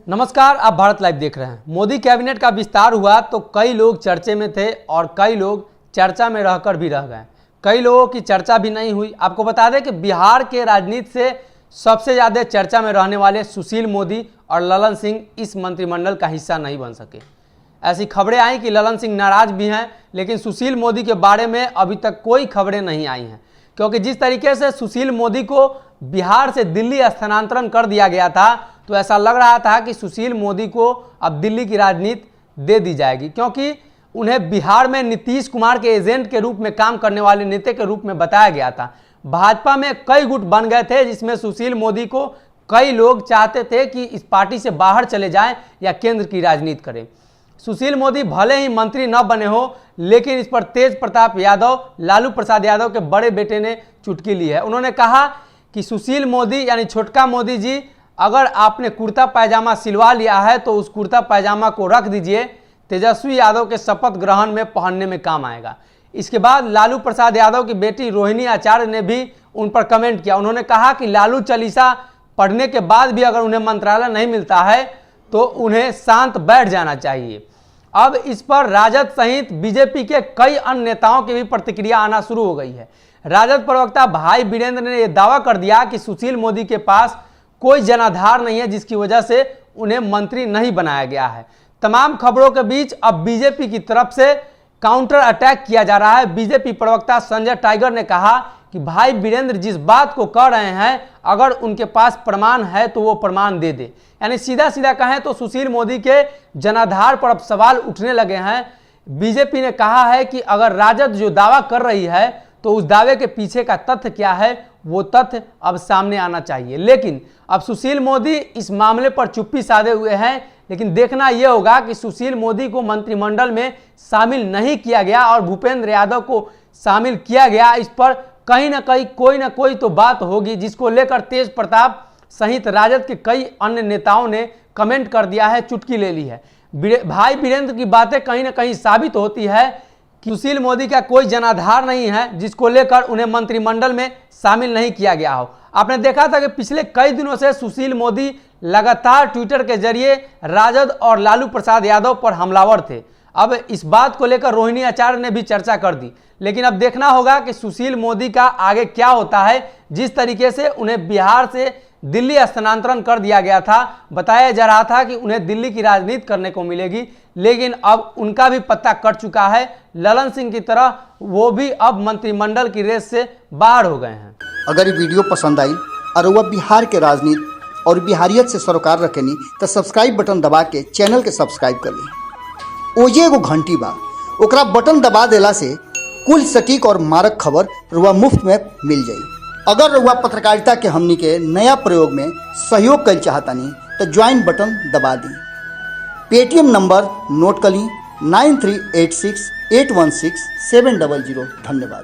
नमस्कार, आप भारत लाइव देख रहे हैं। मोदी कैबिनेट का विस्तार हुआ तो कई लोग चर्चे में थे और कई लोग चर्चा में रहकर भी रह गए। कई लोगों की चर्चा भी नहीं हुई। आपको बता दें कि बिहार के राजनीति से सबसे ज़्यादा चर्चा में रहने वाले सुशील मोदी और ललन सिंह इस मंत्रिमंडल का हिस्सा नहीं बन सके। ऐसी खबरें आई कि ललन सिंह नाराज भी हैं, लेकिन सुशील मोदी के बारे में अभी तक कोई खबरें नहीं आई हैं, क्योंकि जिस तरीके से सुशील मोदी को बिहार से दिल्ली स्थानांतरण कर दिया गया था तो ऐसा लग रहा था कि सुशील मोदी को अब दिल्ली की राजनीति दे दी जाएगी, क्योंकि उन्हें बिहार में नीतीश कुमार के एजेंट के रूप में काम करने वाले नेता के रूप में बताया गया था। भाजपा में कई गुट बन गए थे, जिसमें सुशील मोदी को कई लोग चाहते थे कि इस पार्टी से बाहर चले जाएं या केंद्र की राजनीति करें। सुशील मोदी भले ही मंत्री न बने हो, लेकिन इस पर तेज प्रताप यादव, लालू प्रसाद यादव के बड़े बेटे ने चुटकी ली है। उन्होंने कहा कि सुशील मोदी यानी छोटका मोदी जी, अगर आपने कुर्ता पैजामा सिलवा लिया है तो उस कुर्ता पैजामा को रख दीजिए, तेजस्वी यादव के शपथ ग्रहण में पहनने में काम आएगा। इसके बाद लालू प्रसाद यादव की बेटी रोहिणी आचार्य ने भी उन पर कमेंट किया। उन्होंने कहा कि लालू चालीसा पढ़ने के बाद भी अगर उन्हें मंत्रालय नहीं मिलता है तो उन्हें शांत बैठ जाना चाहिए। अब इस पर राजद सहित बीजेपी के कई अन्य नेताओं की भी प्रतिक्रिया आना शुरू हो गई है। राजद प्रवक्ता भाई वीरेंद्र ने यह दावा कर दिया कि सुशील मोदी के पास कोई जनाधार नहीं है, जिसकी वजह से उन्हें मंत्री नहीं बनाया गया है। तमाम खबरों के बीच अब बीजेपी की तरफ से काउंटर अटैक किया जा रहा है। बीजेपी प्रवक्ता संजय टाइगर ने कहा कि भाई वीरेंद्र जिस बात को कह रहे हैं, अगर उनके पास प्रमाण है तो वो प्रमाण दे दे। यानी सीधा सीधा कहें तो सुशील मोदी के जनाधार पर अब सवाल उठने लगे हैं। बीजेपी ने कहा है कि अगर राजद जो दावा कर रही है तो उस दावे के पीछे का तथ्य क्या है, वो तथ्य अब सामने आना चाहिए। लेकिन अब सुशील मोदी इस मामले पर चुप्पी साधे हुए हैं, लेकिन देखना यह होगा कि सुशील मोदी को मंत्रिमंडल में शामिल नहीं किया गया और भूपेंद्र यादव को शामिल किया गया। इस पर कहीं ना कहीं कोई ना कोई तो बात होगी, जिसको लेकर तेज प्रताप सहित राजद के कई अन्य नेताओं ने कमेंट कर दिया है, चुटकी ले ली है। भाई वीरेंद्र की बातें कहीं ना कहीं साबित होती है कि सुशील मोदी का कोई जनाधार नहीं है, जिसको लेकर उन्हें मंत्रिमंडल में शामिल नहीं किया गया हो। आपने देखा था कि पिछले कई दिनों से सुशील मोदी लगातार ट्विटर के जरिए राजद और लालू प्रसाद यादव पर हमलावर थे। अब इस बात को लेकर रोहिणी आचार्य ने भी चर्चा कर दी, लेकिन अब देखना होगा कि सुशील मोदी का आगे क्या होता है। जिस तरीके से उन्हें बिहार से दिल्ली स्थानांतरण कर दिया गया था, बताया जा रहा था कि उन्हें दिल्ली की राजनीति करने को मिलेगी, लेकिन अब उनका भी पत्ता कट चुका है। ललन सिंह की तरह वो भी अब मंत्रिमंडल की रेस से बाहर हो गए हैं। अगर ये वीडियो पसंद आई और वह बिहार के राजनीति और बिहारियत से सरोकार रखेनी तो सब्सक्राइब बटन दबा के चैनल के सब्सक्राइब कर ली। ओजे एगो घंटी बा, ओकरा बटन दबा देला से कुल सटीक और मारक खबर रुआ मुफ्त में मिल जाई। अगर रुआ पत्रकारिता के हमनी के नया प्रयोग में सहयोग कर चाहतानी तो ज्वाइन बटन दबा दी। पेटीएम नंबर नोट कर ली 9386816700। धन्यवाद।